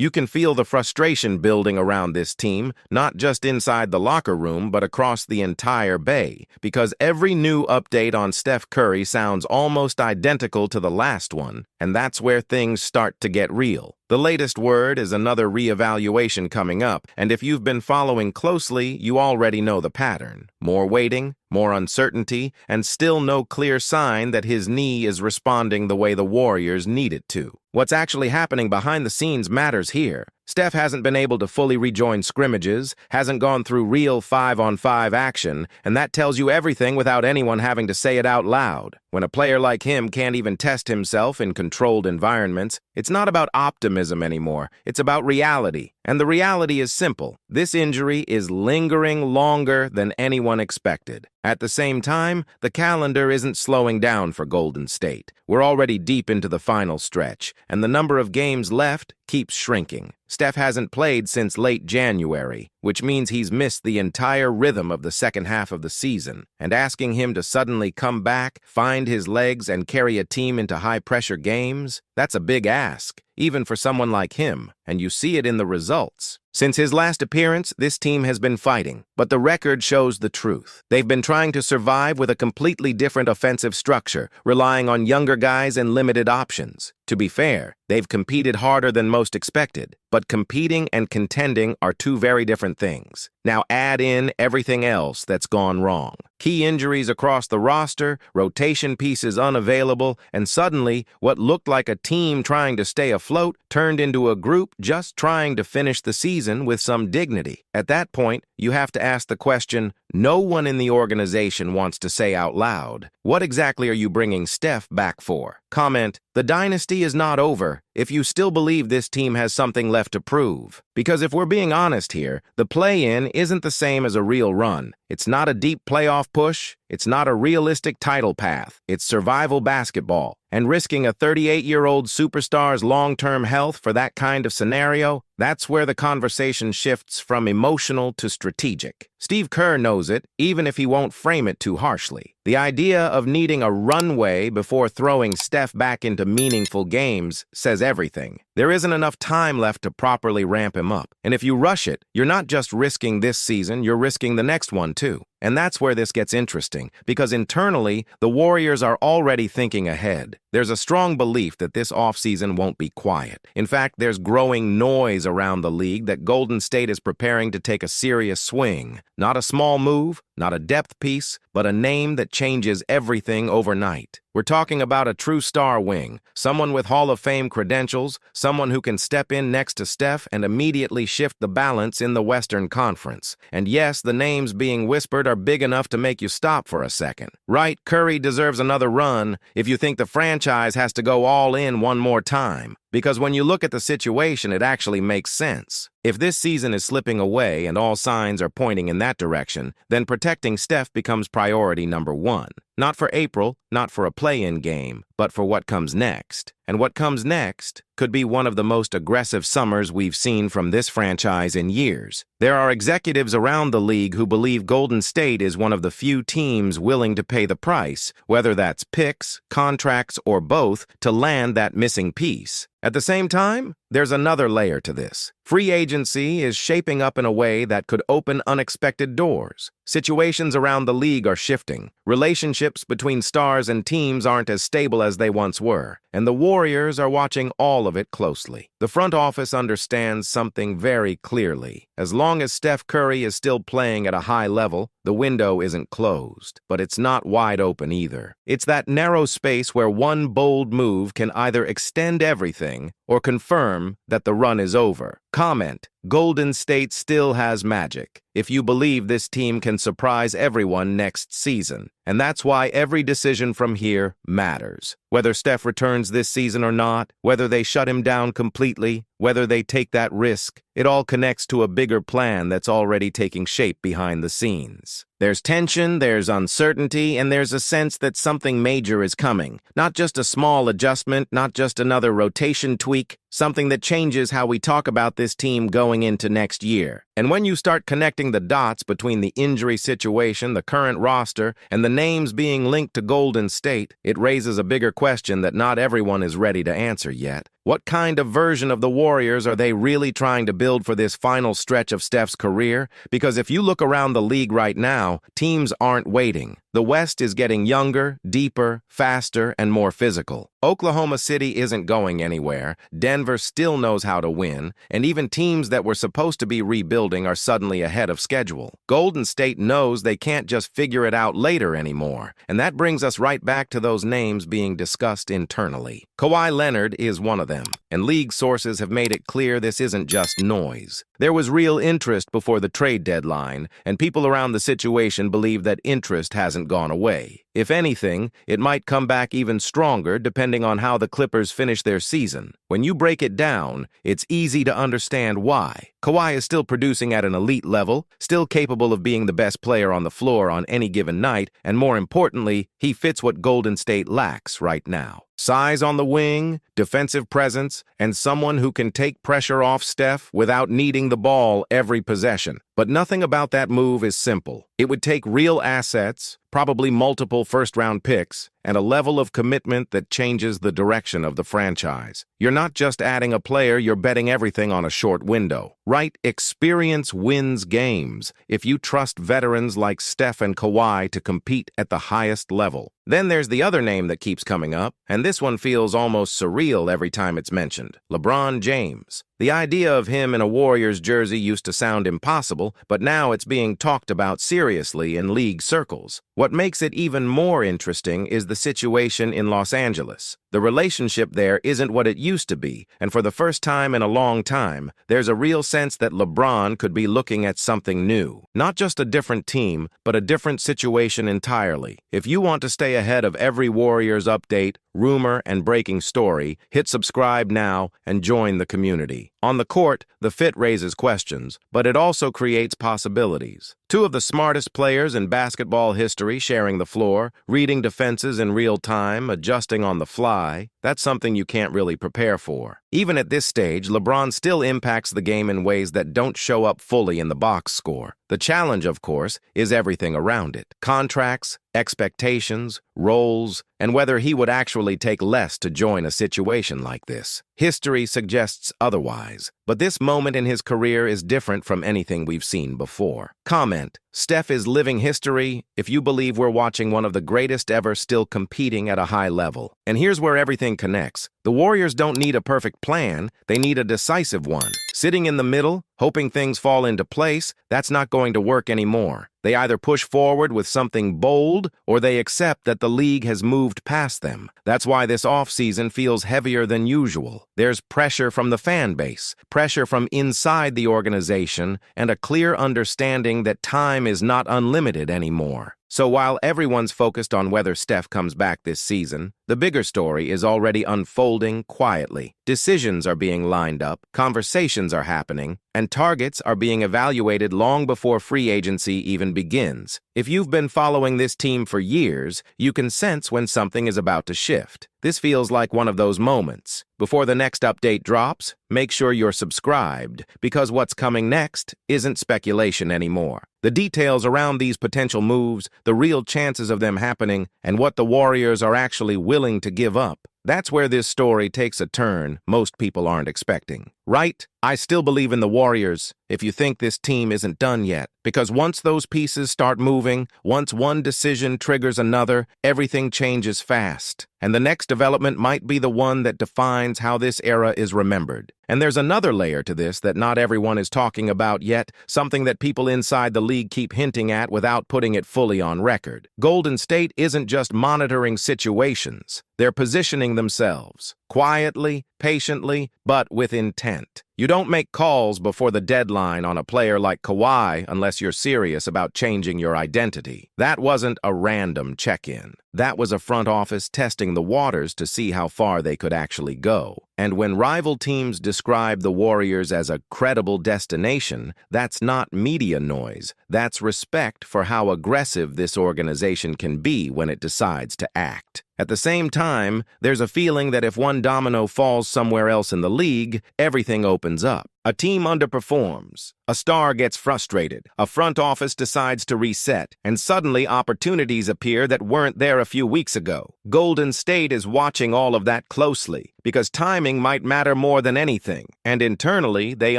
You can feel the frustration building around this team, not just inside the locker room, but across the entire Bay, because every new update on Steph Curry sounds almost identical to the last one, and that's where things start to get real. The latest word is another reevaluation coming up, and if you've been following closely, you already know the pattern. More waiting, more uncertainty, and still no clear sign that his knee is responding the way the Warriors need it to. What's actually happening behind the scenes matters here. Steph hasn't been able to fully rejoin scrimmages, hasn't gone through real 5-on-5 action, and that tells you everything without anyone having to say it out loud. When a player like him can't even test himself in controlled environments, it's not about optimism anymore, it's about reality. And the reality is simple. This injury is lingering longer than anyone expected. At the same time, the calendar isn't slowing down for Golden State. We're already deep into the final stretch, and the number of games left keeps shrinking. Steph hasn't played since late January, which means he's missed the entire rhythm of the second half of the season, and asking him to suddenly come back, find his legs, and carry a team into high-pressure games, that's a big ask, even for someone like him, and you see it in the results. Since his last appearance, this team has been fighting, but the record shows the truth. They've been trying to survive with a completely different offensive structure, relying on younger guys and limited options. To be fair, they've competed harder than most expected, but competing and contending are two very different things. Now add in everything else that's gone wrong. Key injuries across the roster, rotation pieces unavailable, and suddenly what looked like a team trying to stay afloat turned into a group just trying to finish the season with some dignity. At that point, you have to ask the question no one in the organization wants to say out loud. What exactly are you bringing Steph back for? Comment, the dynasty is not over if you still believe this team has something left to prove. Because if we're being honest here, the play-in isn't the same as a real run. It's not a deep playoff push. It's not a realistic title path. It's survival basketball. And risking a 38-year-old superstar's long-term health for that kind of scenario, that's where the conversation shifts from emotional to strategic. Steve Kerr knows it, even if he won't frame it too harshly. The idea of needing a runway before throwing Steph back into meaningful games says everything. There isn't enough time left to properly ramp him up. And if you rush it, you're not just risking this season, you're risking the next one too. And that's where this gets interesting, because internally, the Warriors are already thinking ahead. There's a strong belief that this offseason won't be quiet. In fact, there's growing noise around the league that Golden State is preparing to take a serious swing. Not a small move, not a depth piece, but a name that changes everything overnight. We're talking about a true star wing, someone with Hall of Fame credentials, someone who can step in next to Steph and immediately shift the balance in the Western Conference. And yes, the names being whispered are big enough to make you stop for a second. Right, Curry deserves another run if you think the franchise has to go all in one more time. Because when you look at the situation, it actually makes sense. If this season is slipping away and all signs are pointing in that direction, then protecting Steph becomes priority number one. Not for April, not for a play-in game, but for what comes next. And what comes next could be one of the most aggressive summers we've seen from this franchise in years. There are executives around the league who believe Golden State is one of the few teams willing to pay the price, whether that's picks, contracts, or both, to land that missing piece. At the same time, there's another layer to this. Free agency is shaping up in a way that could open unexpected doors. Situations around the league are shifting. Relationships between stars and teams aren't as stable as they once were, and the Warriors are watching all of it closely. The front office understands something very clearly. As long as Steph Curry is still playing at a high level, the window isn't closed, but it's not wide open either. It's that narrow space where one bold move can either extend everything or confirm that the run is over. Comment, Golden State still has magic, if you believe this team can surprise everyone next season. And that's why every decision from here matters. Whether Steph returns this season or not, whether they shut him down completely, whether they take that risk, it all connects to a bigger plan that's already taking shape behind the scenes. There's tension, there's uncertainty, and there's a sense that something major is coming. Not just a small adjustment, not just another rotation tweak, something that changes how we talk about this team going into next year. And when you start connecting the dots between the injury situation, the current roster, and the names being linked to Golden State, it raises a bigger question that not everyone is ready to answer yet. What kind of version of the Warriors are they really trying to build for this final stretch of Steph's career? Because if you look around the league right now, teams aren't waiting. The West is getting younger, deeper, faster, and more physical. Oklahoma City isn't going anywhere, Denver still knows how to win, and even teams that were supposed to be rebuilding are suddenly ahead of schedule. Golden State knows they can't just figure it out later anymore, and that brings us right back to those names being discussed internally. Kawhi Leonard is one of them, and league sources have made it clear this isn't just noise. There was real interest before the trade deadline, and people around the situation believe that interest hasn't gone away. If anything, it might come back even stronger depending on how the Clippers finish their season. When you break it down, it's easy to understand why. Kawhi is still producing at an elite level, still capable of being the best player on the floor on any given night, and more importantly, he fits what Golden State lacks right now. Size on the wing, defensive presence, and someone who can take pressure off Steph without needing the ball every possession. But nothing about that move is simple. It would take real assets, probably multiple first-round picks, and a level of commitment that changes the direction of the franchise. You're not just adding a player, you're betting everything on a short window. Right? Experience wins games if you trust veterans like Steph and Kawhi to compete at the highest level. Then there's the other name that keeps coming up, and this one feels almost surreal every time it's mentioned: LeBron James. The idea of him in a Warriors jersey used to sound impossible, but now it's being talked about seriously in league circles. What makes it even more interesting is the situation in Los Angeles. The relationship there isn't what it used to be, and for the first time in a long time, there's a real sense that LeBron could be looking at something new. Not just a different team, but a different situation entirely. If you want to stay ahead of every Warriors update, rumor, and breaking story, hit subscribe now and join the community. On the court, the fit raises questions, but it also creates possibilities. Two of the smartest players in basketball history sharing the floor, reading defenses in real time, adjusting on the fly. That's something you can't really prepare for. Even at this stage, LeBron still impacts the game in ways that don't show up fully in the box score. The challenge, of course, is everything around it: contracts, expectations, roles, and whether he would actually take less to join a situation like this. History suggests otherwise, but this moment in his career is different from anything we've seen before. Comment: Steph is living history if you believe we're watching one of the greatest ever still competing at a high level. And here's where everything connects. The Warriors don't need a perfect plan, they need a decisive one. Sitting in the middle, hoping things fall into place, that's not going to work anymore. They either push forward with something bold, or they accept that the league has moved past them. That's why this offseason feels heavier than usual. There's pressure from the fan base, pressure from inside the organization, and a clear understanding that time is not unlimited anymore. So while everyone's focused on whether Steph comes back this season, the bigger story is already unfolding quietly. Decisions are being lined up, conversations are happening, and targets are being evaluated long before free agency even begins. If you've been following this team for years, you can sense when something is about to shift. This feels like one of those moments. Before the next update drops, make sure you're subscribed, because what's coming next isn't speculation anymore. The details around these potential moves, the real chances of them happening, and what the Warriors are actually willing to give up, that's where this story takes a turn most people aren't expecting. Right? I still believe in the Warriors if you think this team isn't done yet, because once those pieces start moving, once one decision triggers another, everything changes fast. And the next development might be the one that defines how this era is remembered. And there's another layer to this that not everyone is talking about yet, something that people inside the league keep hinting at without putting it fully on record. Golden State isn't just monitoring situations. They're positioning themselves, quietly, patiently, but with intent. You don't make calls before the deadline on a player like Kawhi unless you're serious about changing your identity. That wasn't a random check-in. That was a front office testing the waters to see how far they could actually go. And when rival teams describe the Warriors as a credible destination, that's not media noise. That's respect for how aggressive this organization can be when it decides to act. At the same time, there's a feeling that if one domino falls somewhere else in the league, everything opens up. A team underperforms. A star gets frustrated. A front office decides to reset. And suddenly opportunities appear that weren't there a few weeks ago. Golden State is watching all of that closely because timing might matter more than anything. And internally, they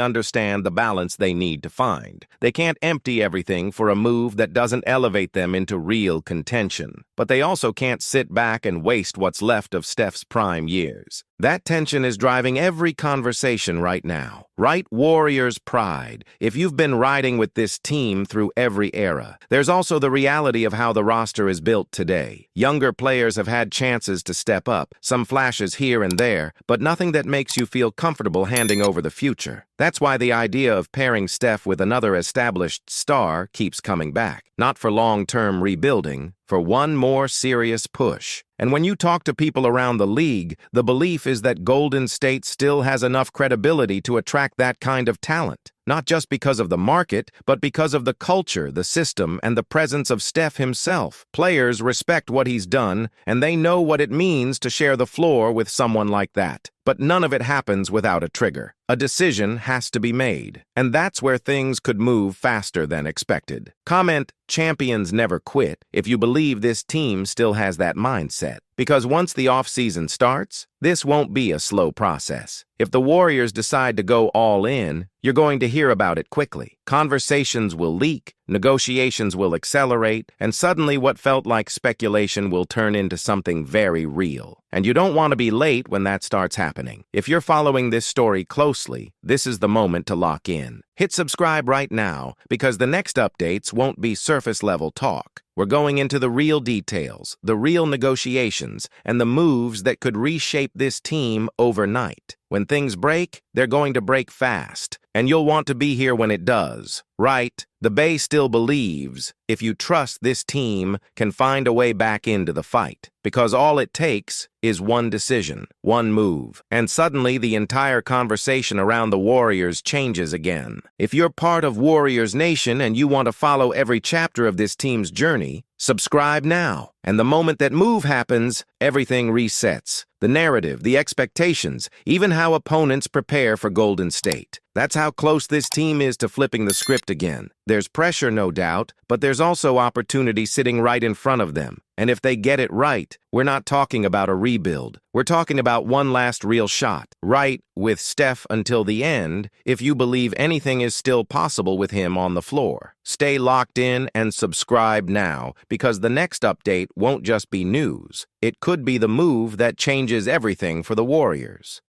understand the balance they need to find. They can't empty everything for a move that doesn't elevate them into real contention. But they also can't sit back and waste what's left of Steph's prime years. That tension is driving every conversation right now. Right, Warriors pride. If you've been riding with this team through every era, there's also the reality of how the roster is built today. Younger players have had chances to step up, some flashes here and there, but nothing that makes you feel comfortable handing over the future. That's why the idea of pairing Steph with another established star keeps coming back. Not for long-term rebuilding, for one more serious push. And when you talk to people around the league, the belief is that Golden State still has enough credibility to attract that kind of talent. Not just because of the market, but because of the culture, the system, and the presence of Steph himself. Players respect what he's done, and they know what it means to share the floor with someone like that. But none of it happens without a trigger. A decision has to be made, and that's where things could move faster than expected. Comment, "Champions never quit," if you believe this team still has that mindset. Because once the offseason starts, this won't be a slow process. If the Warriors decide to go all in, you're going to hear about it quickly. Conversations will leak, negotiations will accelerate, and suddenly what felt like speculation will turn into something very real. And you don't want to be late when that starts happening. If you're following this story closely, this is the moment to lock in. Hit subscribe right now, because the next updates won't be surface-level talk. We're going into the real details, the real negotiations, and the moves that could reshape this team overnight. When things break, they're going to break fast, and you'll want to be here when it does. Right? The Bay still believes, if you trust this team, can find a way back into the fight. Because all it takes is one decision, one move, and suddenly the entire conversation around the Warriors changes again. If you're part of Warriors Nation and you want to follow every chapter of this team's journey, subscribe now. And the moment that move happens, everything resets. The narrative, the expectations, even how opponents prepare for Golden State. That's how close this team is to flipping the script again. There's pressure, no doubt, but there's also opportunity sitting right in front of them. And if they get it right, we're not talking about a rebuild. We're talking about one last real shot. Right, with Steph until the end, if you believe anything is still possible with him on the floor. Stay locked in and subscribe now, because the next update won't just be news. It could be the move that changes everything for the Warriors.